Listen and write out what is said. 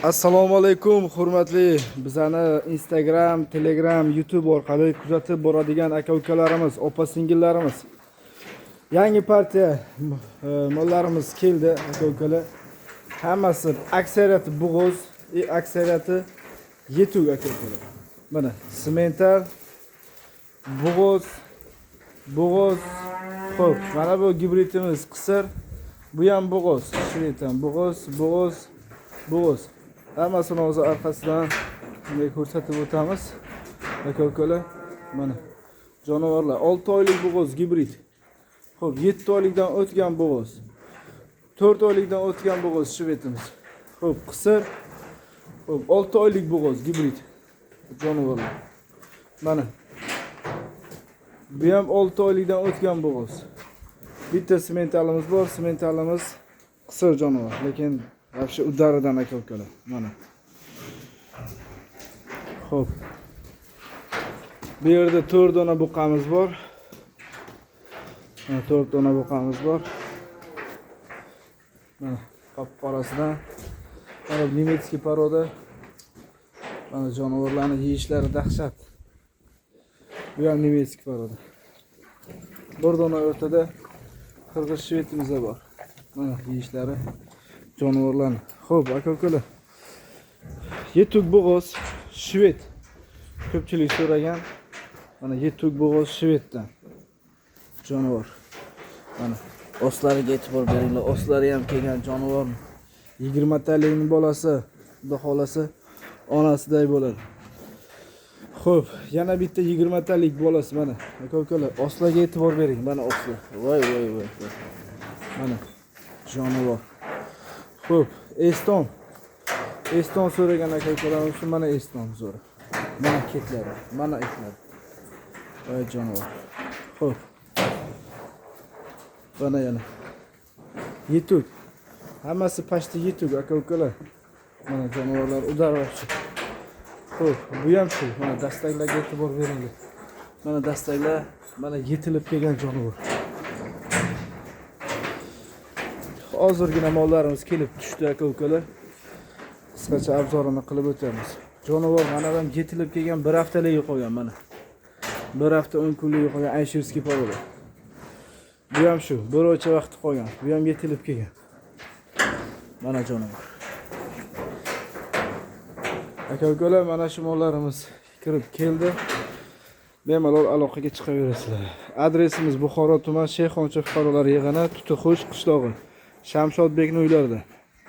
Assalomu alaykum, hurmatli bizani Instagram, Telegram, YouTube orqali kuzatib boradigan aka-ukalarimiz, opa-singillarimiz. Yangi partiya mollarimiz keldi, aka-ukalar. Hammasi aksariyati bo'g'oz, aksariyati yetuk aka-ukalar. Mana semental, bo'g'oz. Xo'p, mana bu gibridimiz qisir. Bu ham bo'g'oz, shvetan, bo'g'oz. Hammasini o'zi orqasidan bunday ko'rsatib o'tamiz. Aka-ukalar, mana jonivorlar 6 oylik bo'g'oz gibrid. Xo'p, 7 oylikdan o'tgan bo'g'oz. 4 oylikdan o'tgan bo'g'oz shvetimiz. Xo'p, qisir. Xo'p, 6 oylik bo'g'oz gibrid jonivorlar. Mana bu ham 6 oylikdan o'tgan bo'g'oz. Bitta sementalimiz bor, sementalimiz qisir jonivor, lekin вообще udaridan aka-ukalar. Mana. Xo'p. Bu yerda 4 dona buqamiz bor. Mana 4 dona buqamiz bor. Mana qop-qorasidan. Mana nemetskiy poroda. Mana jonivorlarning yeyishlari dahshat. Bu ham nemetskiy poroda. Bir dona o'rtada qirg'iz shvetimiz bor. Mana yeyishlari jonivorlarni. Xo'p, aka-ukalar. Yetuk bo'g'oz shvet. Ko'pchilik so'ragan. Mana yetuk bo'g'oz shvetdan. Jonivor. Mana oslariga e'tibor beringlar. Oslari ham kelgan jonivor. 20 talikning bolasi, xudo xolasa, onasiday bo'ladi. Xo'p, yana bitta 20 talik bolasi mana. Aka-ukalar, oslarga e'tibor bering. Mana oslar. Voy. Mana jonivor. Xo'p, Eston so'ragan aka-ukalarimiz uchun mana Eston zo'r. Mana ketlari, mana itlar. Voy jonivor. Xo'p. Mana yana. Yetuk. Hammasi pashti yetuk aka-ukalar. Mana jonivorlar udarvochi. Xo'p, bu ham shu. Mana dastaklarga e'tibor beringlar. Mana dastaklar, mana yetilib kelgan jonivor. Hozirgina mollarimiz kelib tushdi aka-ukalar. Qisqacha obzorini qilib o'tamiz. Jonivor mana ham yetilib kelgan, bir haftalik qolgan mana. Bir hafta 10 kunlik qolgan ayshirskiy poroda. Bu ham shu, bir oycha vaqti qolgan. Bu ham yetilib kelgan. Mana jonivor. Aka-ukalar, mana shu mollarimiz kirib keldi. Bemalol aloqaga chiqaverasizlar. Adresimiz Buxoro tuman Shayxoncha fuqarolar yig'ini, Tutixush qishlog'i. Shamshodbekning uylarida.